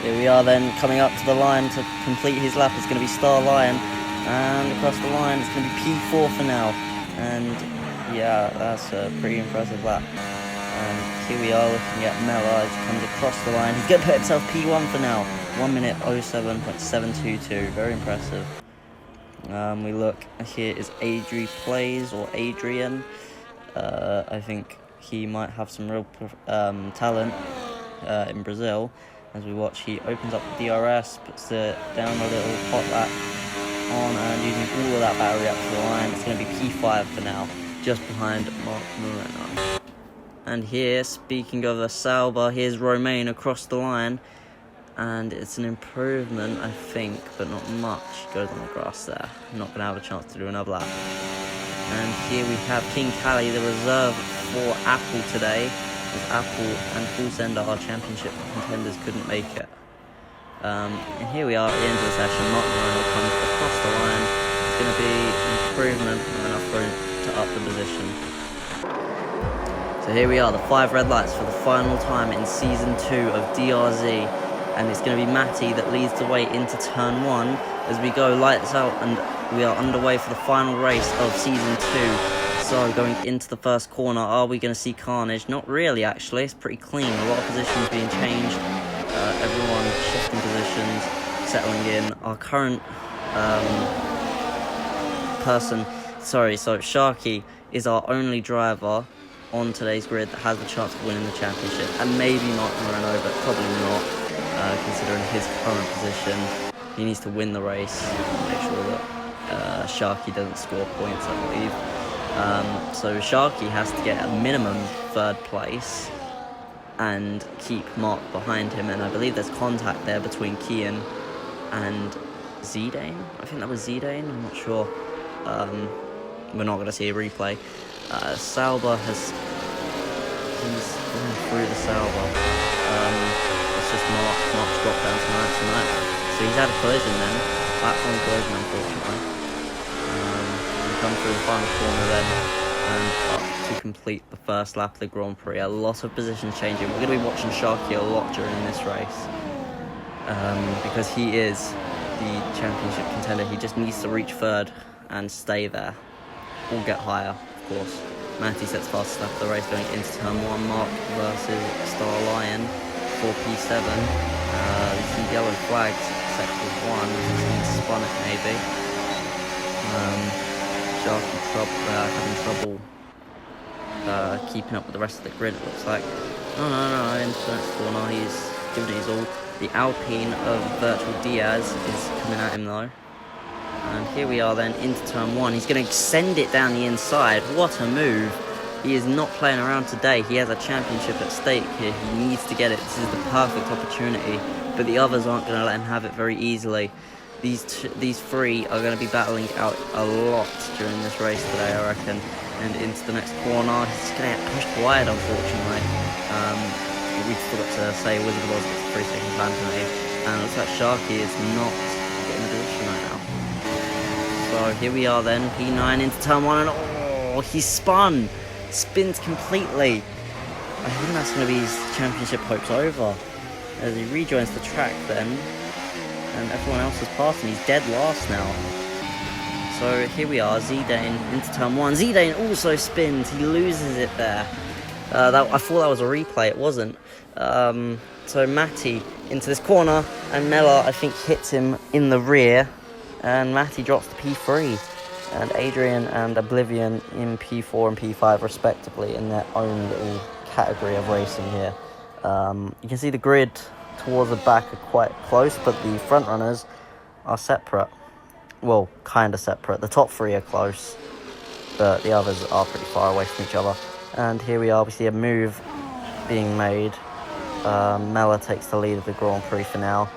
Here we are then, coming up to the line to complete his lap. It's going to be Star Lion, and across the line it's going to be P4 for now. And yeah, that's a pretty impressive lap. And here we are looking at Mella. He comes across the line. He's going to put himself P1 for now. 1 minute 07.722. Very impressive. We look, here is Adri Plays, or Adrian. I think he might have some real talent in Brazil. As we watch, he opens up the DRS, puts it down a little, hot lap on, and using all of that battery up to the line. It's going to be P5 for now, just behind Mark Moreno. And here, speaking of a Sauber, here's Romain across the line. And it's an improvement, I think, but not much. Goes on the grass there. Not going to have a chance to do another lap. And here we have King Kali, the reserve for Apple today. As Apple and Full Sender, our championship contenders, couldn't make it. And here we are at the end of the session. Mark Moreno comes across the line. It's going to be an improvement and enough for him to up the position. So here we are, the 5 red lights for the final time in Season 2 of DRZ. And it's going to be Matty that leads the way into Turn 1 as we go lights out, and we are underway for the final race of Season 2. So going into the first corner, are we going to see carnage? Not really, actually. It's pretty clean. A lot of positions being changed. Everyone shifting positions, settling in. Our current so Sharky is our only driver on today's grid that has the chance of winning the championship. And maybe Mark Moreno, but probably not. Considering his current position, he needs to win the race, make sure that Sharky doesn't score points, I believe. So Sharky has to get a minimum 3rd place and keep Mark behind him, and I believe there's contact there between Kian and Zidane. I think that was Zidane, I'm not sure. We're not going to see a replay. Sauber he's going through the Sauber. It's just Mark's dropped down to 99. So he's had a collision then. Platform collision, unfortunately. We come through the final corner then, and up to complete the first lap of the Grand Prix. A lot of positions changing. We're going to be watching Sharky a lot during this race. Because he is the championship contender. He just needs to reach 3rd and stay there. Or get higher, of course. Matty sets fastest lap of the race going into Turn 1. Mark versus Star Lion. 4P7. We see yellow flags, sector 1. He's spun it maybe. Sharky having trouble keeping up with the rest of the grid, it looks like. No, into the next corner, he's giving it his all. The Alpine of Virtual Diaz is coming at him though. And here we are then into Turn 1. He's going to send it down the inside. What a move. He is not playing around today. He has a championship at stake here. He needs to get it. This is the perfect opportunity. But the others aren't going to let him have it very easily. These 3 are going to be battling out a lot during this race today, I reckon. And into the next corner. He's going to get pushed wide, unfortunately. We forgot to say Wizard of Oz gets a 3-second penalty. And it looks like Sharky is not getting the position right now. So here we are then. P9 into Turn 1. And he spins completely. I think that's going to be his championship hopes over as he rejoins the track then, and everyone else has passed him. He's dead last now. So here we are, Zidane into Turn 1. Zidane also spins. He loses it there. I thought that was a replay. It wasn't. So Matty into this corner, and Mella I think hits him in the rear, and Matty drops to P3. And Adrian and Oblivion in P4 and P5 respectively in their own little category of racing here. You can see the grid towards the back are quite close, but the front runners are separate. Well, kind of separate. The top 3 are close, but the others are pretty far away from each other. And here we are, we see a move being made. Mella takes the lead of the Grand Prix for now.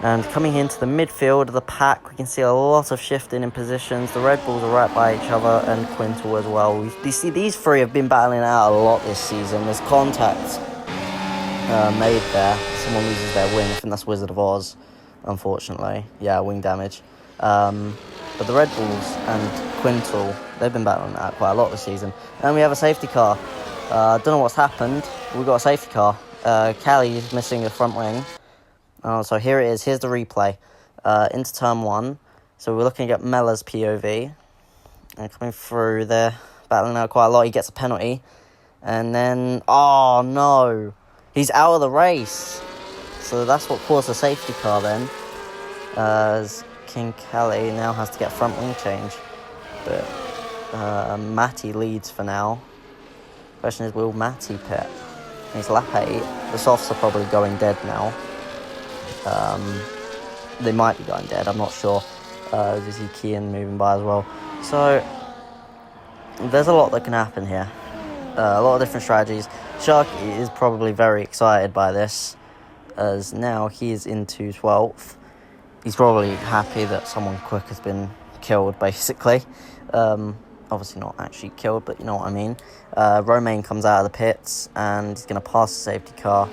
And coming into the midfield of the pack, we can see a lot of shifting in positions. The Red Bulls are right by each other, and Quintal as well. You see these 3 have been battling out a lot this season. There's contact made there. Someone loses their wing. I think that's Wizard of Oz, unfortunately. Yeah, wing damage. But the Red Bulls and Quintal, they've been battling out quite a lot this season. And we have a safety car. Don't know what's happened. We've got a safety car. Cali is missing the front wing. So here it is. Here's the replay. Into turn 1. So we're looking at Mella's POV. And coming through there, battling out quite a lot. He gets a penalty. And then, oh no, he's out of the race. So that's what caused the safety car then. As King Cali now has to get front wing change. But Matty leads for now. Question is, will Matty pit? He's lap 8. The softs are probably going dead now. They might be going dead, I'm not sure. You see Kian moving by as well. So, there's a lot that can happen here. A lot of different strategies. Sharky is probably very excited by this, as now he is into 12th. He's probably happy that someone quick has been killed, basically. Obviously not actually killed, but you know what I mean. Romain comes out of the pits, and he's going to pass the safety car.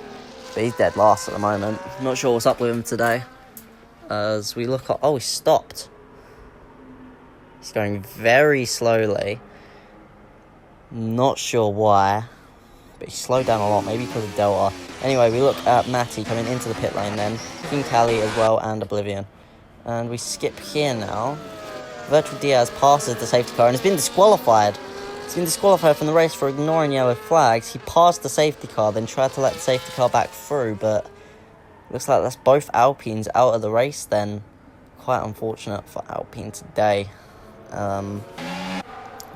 But he's dead last at the moment. Not sure what's up with him today. As we look at... Oh, he stopped. He's going very slowly. Not sure why, but he slowed down a lot, maybe because of Delta. Anyway, we look at Matty coming into the pit lane then, King Cali as well, and Oblivion. And we skip here now. Virtual Diaz passes the safety car and has been disqualified. He's been disqualified from the race for ignoring yellow flags. He passed the safety car, then tried to let the safety car back through, but looks like that's both Alpines out of the race then. Quite unfortunate for Alpine today.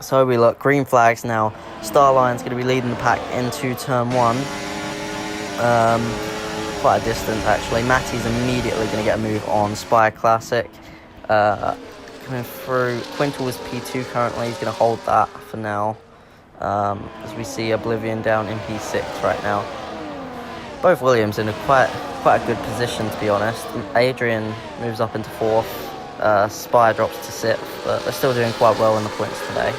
So we look, green flags now. Starline's going to be leading the pack into turn 1. Quite a distance actually. Matty's immediately going to get a move on Spire Classic. Coming through, Quintal is P2 currently. He's going to hold that for now. As we see Oblivion down in P6 right now. Both Williams in a quite a good position, to be honest. Adrian moves up into 4th. Spire drops to 6th, but they're still doing quite well in the points today.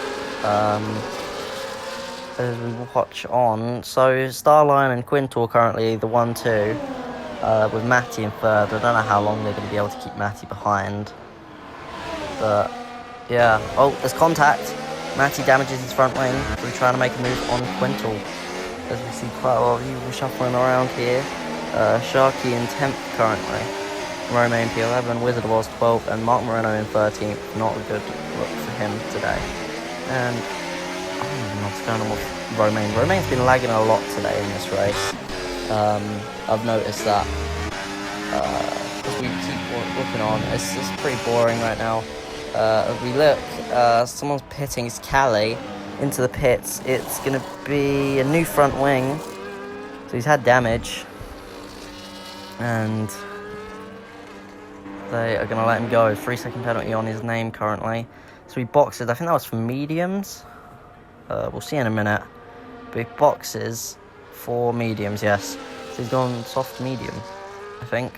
As we watch on, so Starline and Quintal currently the 1-2, with Matty in 3rd. I don't know how long they're going to be able to keep Matty behind, but yeah. Oh, there's contact. Matty damages his front wing. We're trying to make a move on Quintal, as we see quite a lot of people shuffling around here. Sharky in 10th currently. Romain P11, Wizard was 12th, and Mark Moreno in 13th. Not a good look for him today. And I don't even know what's going on with Romain. Romain's been lagging a lot today in this race. I've noticed that. As we keep looking on, it's pretty boring right now. As we look, someone's pitting. It's Cali into the pits. It's going to be a new front wing. So he's had damage. And they are going to let him go. 3-second penalty on his name currently. So he boxes. I think that was for mediums. We'll see in a minute. Big boxes for mediums, yes. So he's gone soft medium, I think.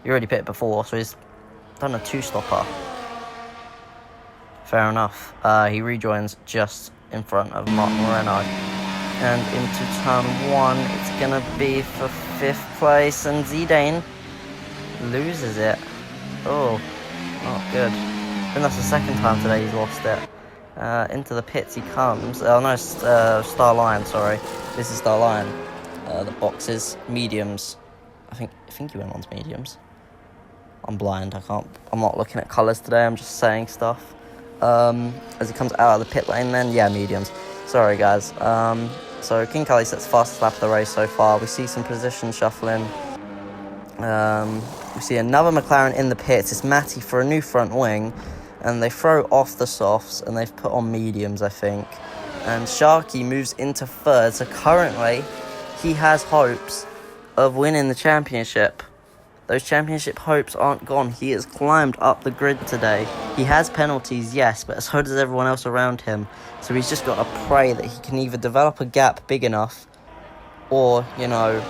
He already pitted before, so he's done a 2-stopper. Fair enough. He rejoins just in front of Mark Moreno. And into turn 1, it's going to be for 5th place. And Zidane loses it. Oh, not good. I think that's the second time today he's lost it. Into the pits he comes. Oh no, Starline, sorry. This is Starline. The boxes, mediums. I think he went on to mediums. I'm blind, I'm not looking at colours today, I'm just saying stuff. As he comes out of the pit lane then, yeah, mediums. Sorry guys. So King Cali sets fastest lap of the race so far. We see some position shuffling. We see another McLaren in the pits. It's Matty for a new front wing. And they throw off the softs and they've put on mediums, I think. And Sharky moves into 3rd. So currently, he has hopes of winning the championship. Those championship hopes aren't gone. He has climbed up the grid today. He has penalties, yes, but so does everyone else around him. So he's just got to pray that he can either develop a gap big enough or, you know,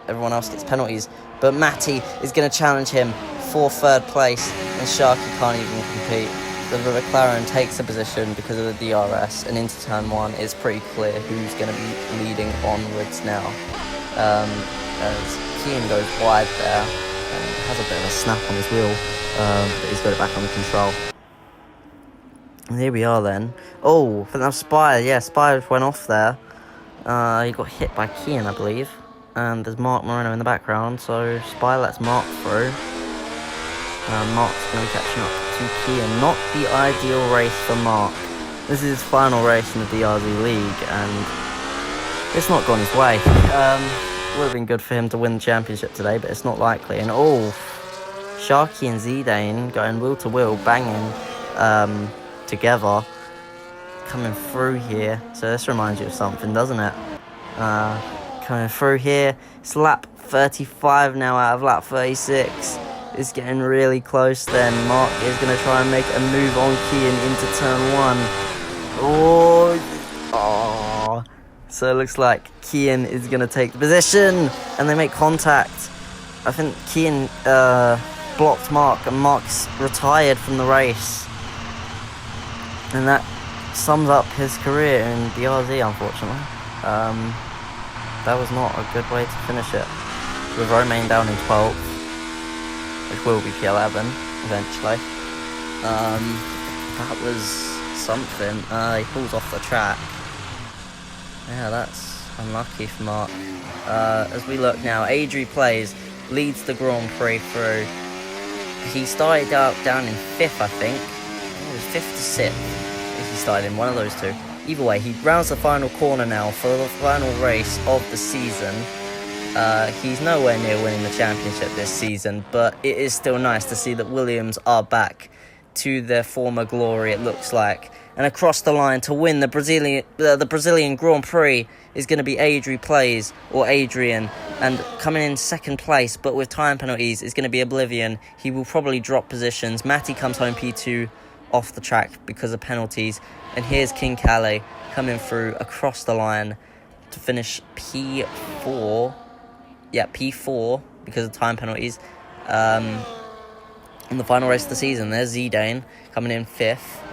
everyone else gets penalties. But Matty is going to challenge him for 3rd place, and Sharky can't even compete. The McLaren takes a position because of the DRS, and into turn 1, it's pretty clear who's going to be leading onwards now. As Kian goes wide there, and has a bit of a snap on his wheel, but he's got it back under control. And here we are then. Oh, I think that was Spire. Yeah, Spire went off there. He got hit by Kian, I believe. And there's Mark Moreno in the background, so Spire lets Mark through. Mark's going to be catching up to Kian. Not the ideal race for Mark. This is his final race in the DRZ League, and it's not gone his way. Would have been good for him to win the championship today, but it's not likely. And Sharky and Zidane going wheel to wheel, banging together, coming through here. So this reminds you of something, doesn't it? Coming through here. It's lap 35 now out of lap 36. It's getting really close then. Mark is going to try and make a move on Kian into turn 1. So it looks like Kian is going to take the position, and they make contact. I think Kian blocked Mark, and Mark's retired from the race. And that sums up his career in DRZ, unfortunately. That was not a good way to finish it. With Romain down in 12th, which will be P11 eventually. That was something. He pulls off the track. Yeah, that's unlucky for Mark. As we look now, Adri Plays leads the Grand Prix through. He started out down in 5th, I think. It was 5th to 6th. He started in one of those two. Either way, he rounds the final corner now for the final race of the season. He's nowhere near winning the championship this season, but it is still nice to see that Williams are back to their former glory, it looks like. And across the line to win the Brazilian Grand Prix is going to be Adri Plays, or Adrian. And coming in second place, but with time penalties, is going to be Oblivion. He will probably drop positions. Matty comes home P2 off the track because of penalties. And here's King Calais coming through across the line to finish P4. Yeah, P4 because of time penalties. In the final race of the season, there's Zidane coming in 5th.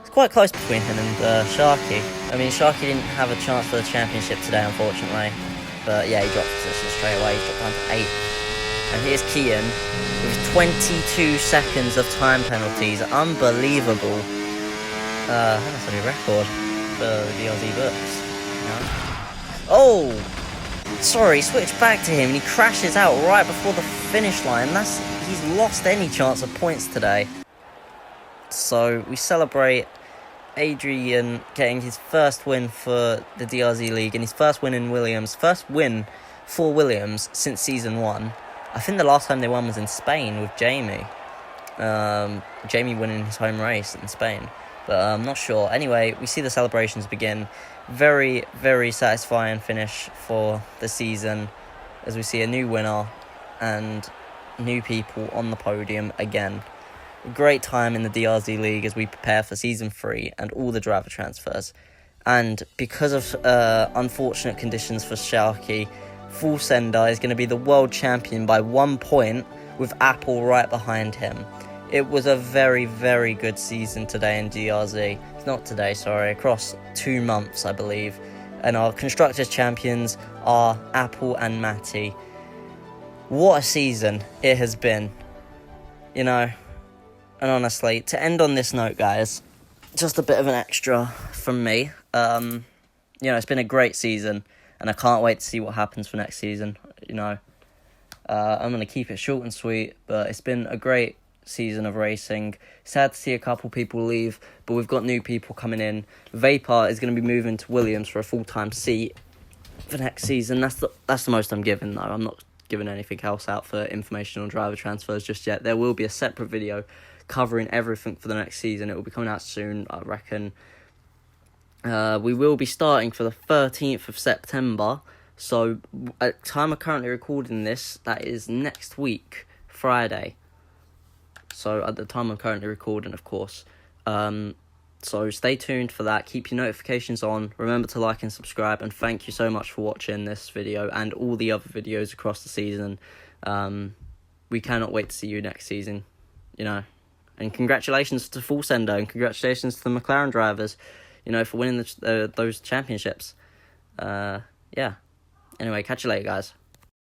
It's quite close between him and Sharky. I mean, Sharky didn't have a chance for the championship today, unfortunately. But yeah, he dropped position straight away. He dropped down to 8th. And here's Kian with 22 seconds of time penalties. Unbelievable. That's a new record for the DRZ books. Oh! Sorry, switched back to him and he crashes out right before the finish line. He's lost any chance of points today. So we celebrate Adrian getting his first win for the DRZ League and his first win in Williams. First win for Williams since Season 1. I think the last time they won was in Spain with Jamie. Jamie winning his home race in Spain. But I'm not sure. Anyway, we see the celebrations begin. Very, very satisfying finish for the season as we see a new winner and new people on the podium again. A great time in the DRZ League as we prepare for Season 3 and all the driver transfers. And because of unfortunate conditions for Sharky, Full Sender is going to be the world champion by 1 point with Apple right behind him. It was a very, very good season today in DRZ. Not today, sorry, across 2 months, I believe. And our Constructors champions are Apple and Matty. What a season it has been. You know, and honestly, to end on this note, guys, just a bit of an extra from me. It's been a great season, and I can't wait to see what happens for next season. I'm going to keep it short and sweet, but it's been a great season of racing. Sad to see a couple people leave, but we've got new people coming in. Vapor is going to be moving to Williams for a full-time seat for next season. That's the most I'm giving, though. I'm not giving anything else out for information on driver transfers just yet. There will be a separate video covering everything for the next season. It will be coming out soon, I reckon. We will be starting for the 13th of September. So at the time of currently recording this, that is next week, Friday. So at the time I'm currently recording, of course. So stay tuned for that. Keep your notifications on. Remember to like and subscribe. And thank you so much for watching this video and all the other videos across the season. We cannot wait to see you next season. And congratulations to Full Sender and congratulations to the McLaren drivers, for winning those championships. Yeah. Anyway, catch you later, guys.